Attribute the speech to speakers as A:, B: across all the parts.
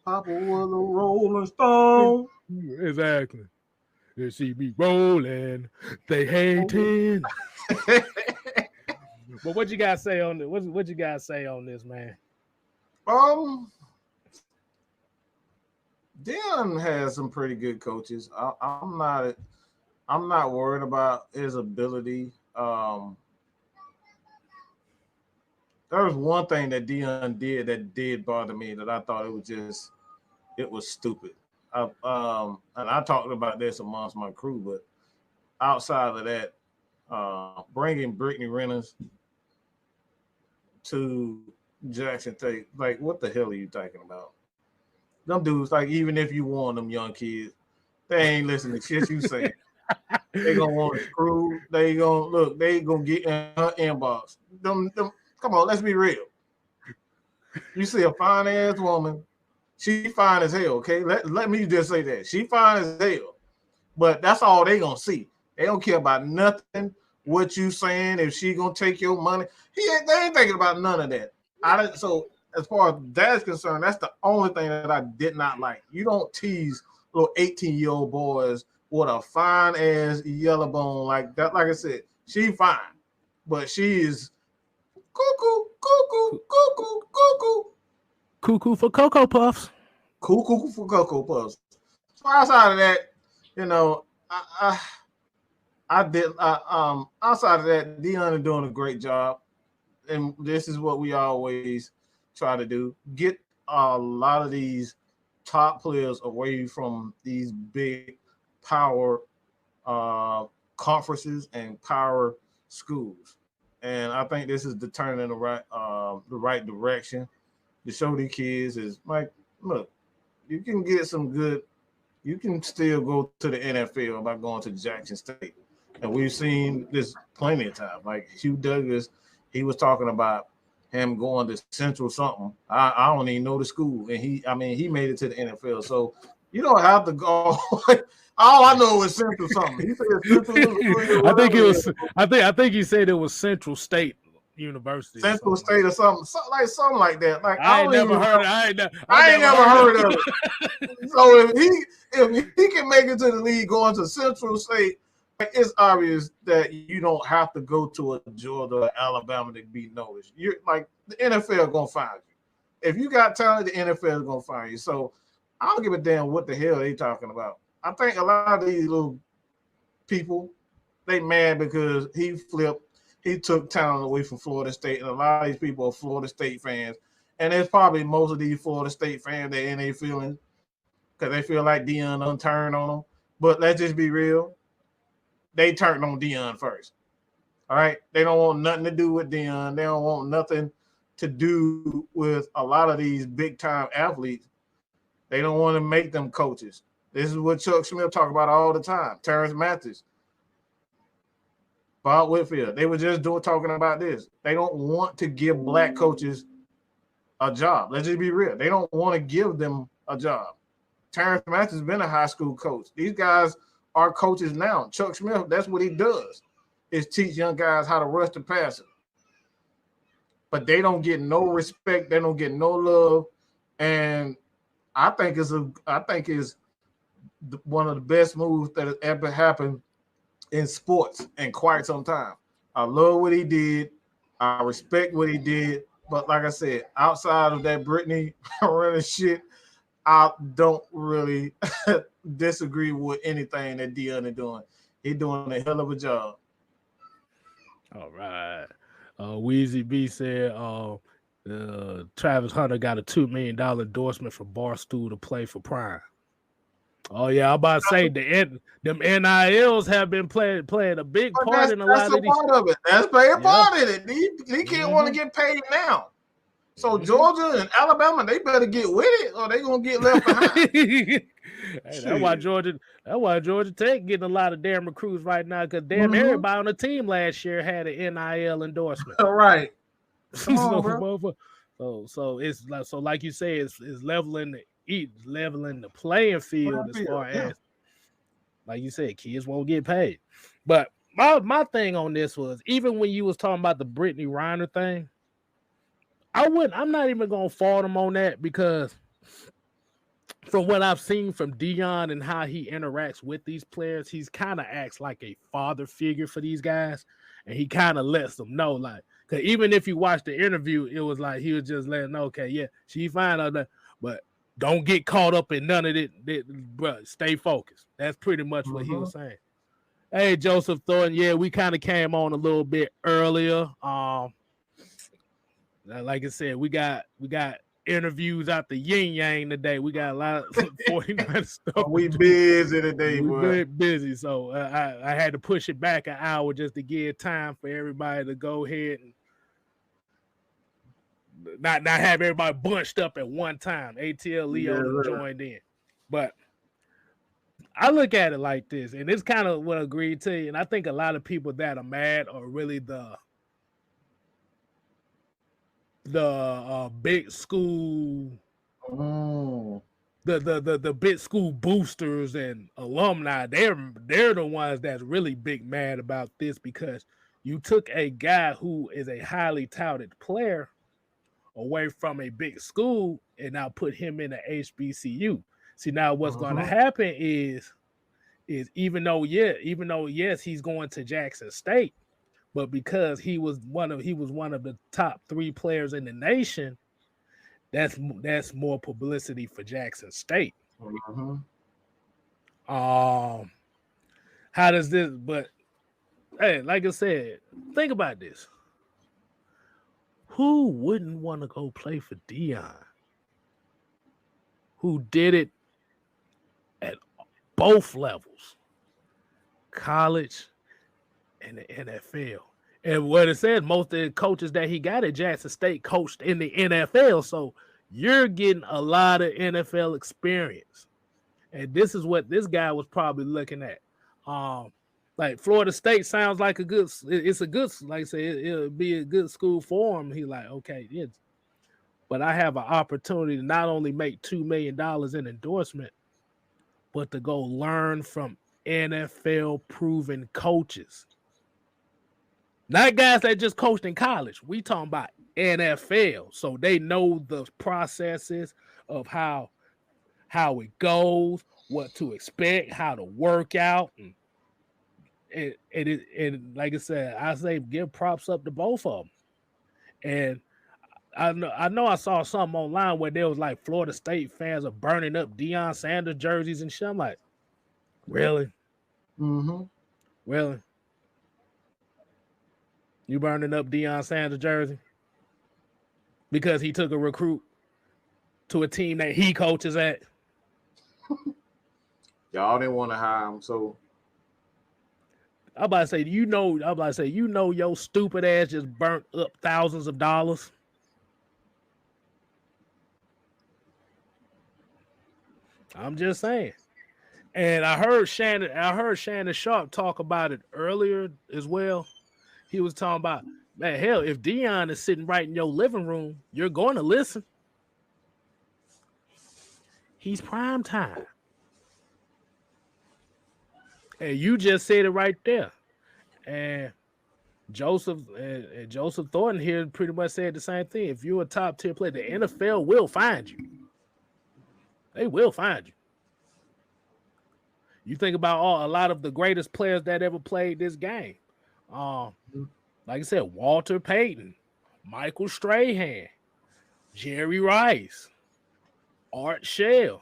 A: Papa was a Rolling Stone.
B: Exactly. They see me rolling, they hating. But what you guys say on this? What you guys say on this, man?
A: Um, Deion has some pretty good coaches. I'm not worried about his ability. There was one thing that Deion did that did bother me that I thought it was stupid. And I talked about this amongst my crew, but outside of that, bringing Brittany Renner to Jackson State, like, what the hell are you thinking about? Them dudes, like, even if you want them young kids, they ain't listening to shit you say. They gonna want to screw. They gonna look. They gonna get in her inbox. Them. Come on, let's be real. You see a fine ass woman. She fine as hell. Okay, let me just say that she fine as hell. But that's all they gonna see. They don't care about nothing. What you saying? If she gonna take your money, they ain't thinking about none of that. So as far as that's concerned, that's the only thing that I did not like. You don't tease little 18-year-old boys with a fine ass yellow bone like that. Like I said, she fine, but she is cuckoo, cuckoo, cuckoo, cuckoo.
B: Cuckoo for Cocoa Puffs.
A: Cuckoo for Cocoa Puffs. So outside of that, you know, outside of that, Deion is doing a great job. And this is what we always try to do. Get a lot of these top players away from these big power conferences and power schools. And I think this is the turn in the right direction to show these kids is like, look, you can get some good, you can still go to the NFL by going to Jackson State. And we've seen this plenty of times. Like Hugh Douglas, he was talking about him going to Central something. I don't even know the school. And he made it to the NFL. So you don't have to go. All I know is Central something. He said Central.
B: I think he said it was Central State University.
A: Central State or something like that. Like
B: I ain't never heard of it.
A: I ain't never heard of it. So if he can make it to the league going to Central State, it's obvious that you don't have to go to a Georgia or Alabama to be noticed. You're like the NFL gonna find you. If you got talent, the NFL is gonna find you. So I don't give a damn what the hell they talking about. I think a lot of these little people, they mad because he took talent away from Florida State, and a lot of these people are Florida State fans. And there's probably most of these Florida State fans that in their feelings because they feel like Deion unturned on them. But let's just be real. They turned on Deion first. All right? They don't want nothing to do with Deion. They don't want nothing to do with a lot of these big-time athletes. They don't want to make them coaches. This is what Chuck Smith talk about all the time. Terrence Mathis, Bob Whitfield. They were just talking about this. They don't want to give black coaches a job. Let's just be real. They don't want to give them a job. Terrence Mathis has been a high school coach. These guys are coaches now. Chuck Smith, that's what he does, is teach young guys how to rush the passer. But they don't get no respect. They don't get no love. And I think it's one of the best moves that has ever happened in sports in quite some time. I love what he did. I respect what he did. But like I said, outside of that Brittany Renner shit, I don't really disagree with anything that Deion is doing. He's doing a hell of a job.
B: All right. Weezy B said Travis Hunter got a $2 million endorsement from Barstool to play for Prime. Oh, yeah, I'm about to say them NILs have been playing a big part in a lot of these.
A: That's a part of it. That's a part of it. They can't want to get paid now. So Georgia and Alabama, they better get with it, or they gonna get left behind.
B: Hey, that's why Georgia Tech getting a lot of damn recruits right now, because everybody on the team last year had an NIL endorsement.
A: All right. Come on, bro.
B: So it's like you say, it's leveling the playing field as far as, like you said, kids won't get paid. But my thing on this was, even when you was talking about the Brittany Renner thing, I'm not even gonna fault him on that, because from what I've seen from Deion and how he interacts with these players, he's kind of acts like a father figure for these guys, and he kind of lets them know, like, because even if you watch the interview, it was like he was just letting them know, okay, yeah, she fine on that, but don't get caught up in none of it, bro. Stay focused. That's pretty much what he was saying. Hey, Joseph Thornton, yeah, we kind of came on a little bit earlier. Like I said, we got interviews out the yin yang today. We got a lot of 49 stuff.
A: We busy today,
B: we're busy, so I had to push it back an hour just to give time for everybody to go ahead and not have everybody bunched up at one time. ATL Leo joined in, but I look at it like this, and it's kind of what I agreed to, and I think a lot of people that are mad are really the big school, the big school boosters and alumni. They're the ones that's really big mad about this, because you took a guy who is a highly touted player away from a big school and now put him in a HBCU. See, now what's going to happen is even though yes, he's going to Jackson State, but because he was one of the top 3 players in the nation, that's more publicity for Jackson State. How does this? But hey, like I said, think about this. Who wouldn't want to go play for Deion? Who did it at both levels, college and the NFL. And what it says, most of the coaches that he got at Jackson State coached in the NFL. So you're getting a lot of NFL experience. And this is what this guy was probably looking at. Like Florida State sounds like it's a good, like I say, it'll be a good school for him. He's like, okay, but I have an opportunity to not only make $2 million in endorsement, but to go learn from NFL proven coaches. Not guys that just coached in college. We talking about NFL. So they know the processes of how it goes, what to expect, how to work out. And like I said, I say give props up to both of them. And I know I saw something online where there was like Florida State fans are burning up Deion Sanders jerseys and shit. I'm like, really? Really? You burning up Deion Sanders jersey because he took a recruit to a team that he coaches at?
A: Y'all didn't want to hire him, so
B: I'm about to say, you know, your stupid ass just burnt up thousands of dollars. I'm just saying. And I heard Shannon Sharp talk about it earlier as well. He was talking about, man, hell, if Deion is sitting right in your living room, you're going to listen. He's prime time. And you just said it right there. And Joseph Thornton here pretty much said the same thing. If you're a top tier player, the NFL will find you. They will find you. You think about a lot of the greatest players that ever played this game. Like I said, Walter Payton, Michael Strahan, Jerry Rice, Art Shell,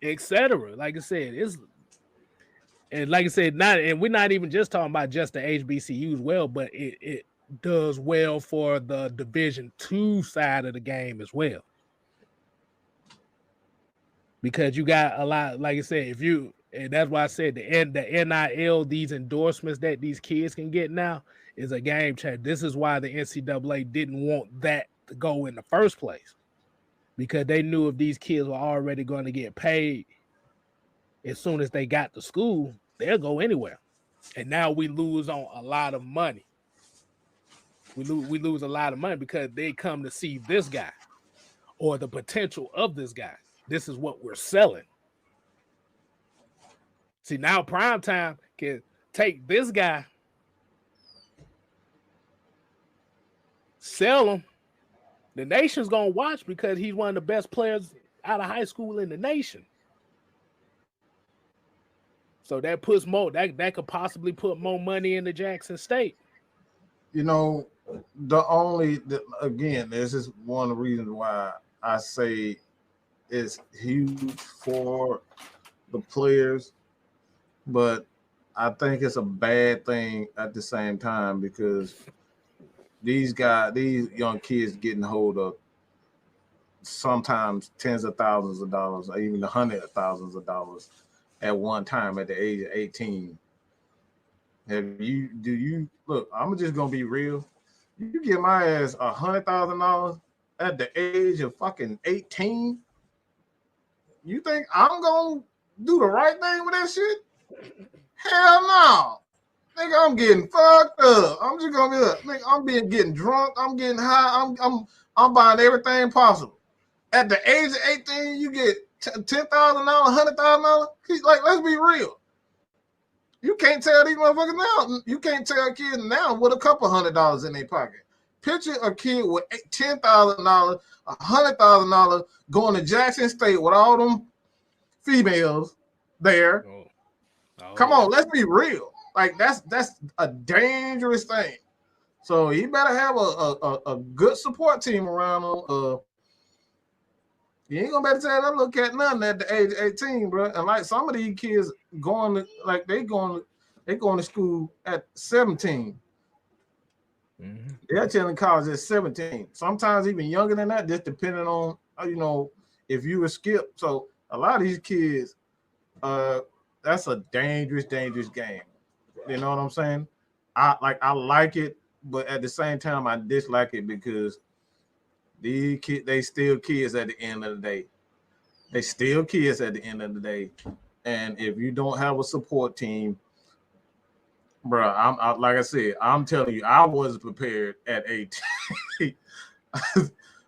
B: etc. Like I said, we're not even just talking about just the HBCUs well, but it does well for the Division II side of the game as well. Because you got a lot, like I said, and that's why I said the NIL, these endorsements that these kids can get now is a game changer. This is why the NCAA didn't want that to go in the first place, because they knew if these kids were already going to get paid as soon as they got to school, they'll go anywhere. And now we lose on a lot of money. We lose a lot of money because they come to see this guy or the potential of this guy. This is what we're selling. See, now Primetime can take this guy, sell him. The nation's going to watch because he's one of the best players out of high school in the nation. So that puts more. That could possibly put more money into Jackson State.
A: You know, again, this is one of the reasons why I say it's huge for the players, but I think it's a bad thing at the same time because these young kids getting hold of sometimes tens of thousands of dollars or even hundreds of thousands of dollars at one time at the age of 18. Look, I'm just gonna be real. You give my ass $100,000 at the age of fucking 18. You think I'm gonna do the right thing with that shit? Hell no. Nigga, I'm getting fucked up. I'm just gonna be like, nigga, I'm getting drunk, I'm getting high, I'm buying everything possible. At the age of 18, you get $10,000, $100,000. Like, let's be real. You can't tell these motherfuckers now. You can't tell kids now with a couple $100 in their pocket. Picture a kid with $10,000, $100,000 going to Jackson State with all them females there. Come on, let's be real. Like that's a dangerous thing. So you better have a good support team around them. You ain't gonna better tell that little cat nothing at the age of 18, bro. And like some of these kids going to school at 17. Mm-hmm. They're attending college at 17. Sometimes even younger than that, just depending on if you were skipped. So a lot of these kids, that's a dangerous game. You know what I'm saying? I like it, but at the same time I dislike it because these kids, they still kids at the end of the day. They still kids at the end of the day. And if you don't have a support team, bro, like I said, I'm telling you, I wasn't prepared at 18.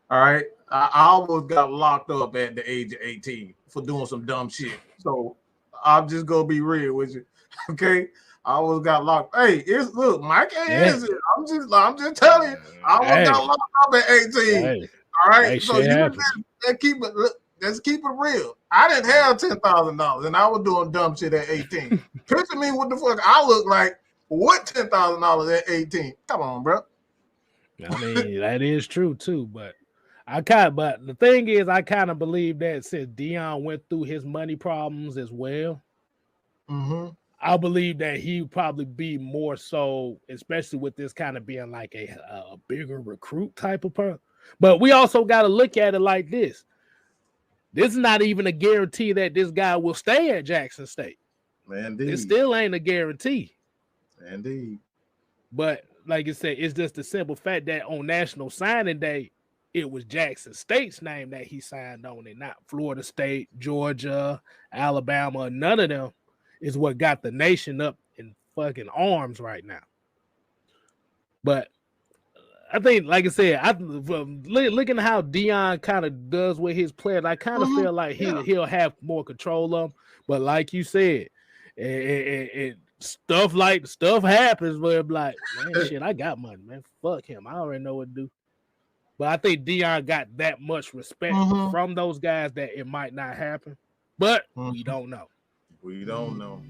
A: All right. I almost got locked up at the age of 18 for doing some dumb shit. So I'm just gonna be real with you. Okay. I almost got locked. Hey, look, Mike ain't innocent. I'm just telling you, I almost got locked up at 18. All right. So let's keep it real. I didn't have $10,000 and I was doing dumb shit at 18. Picture me what the fuck I look like with $10,000 at 18. Come on, bro.
B: I mean, that is true too, but the thing is, I kind of believe that since Deion went through his money problems as well, I believe that he would probably be more so, especially with this kind of being like a bigger recruit type of person. But we also got to look at it like this. This is not even a guarantee that this guy will stay at Jackson State.
A: Indeed.
B: It still ain't a guarantee.
A: Indeed.
B: But like I said, it's just the simple fact that on National Signing Day, it was Jackson State's name that he signed on and not Florida State, Georgia, Alabama. None of them is what got the nation up in fucking arms right now. But I think, like I said, looking at how Deion kind of does with his players, I kind of feel like he'll have more control of them. But like you said, stuff happens where I'm like, man, shit, I got money, man. Fuck him. I already know what to do. But I think Deion got that much respect from those guys that it might not happen. But we don't know.
A: We don't know.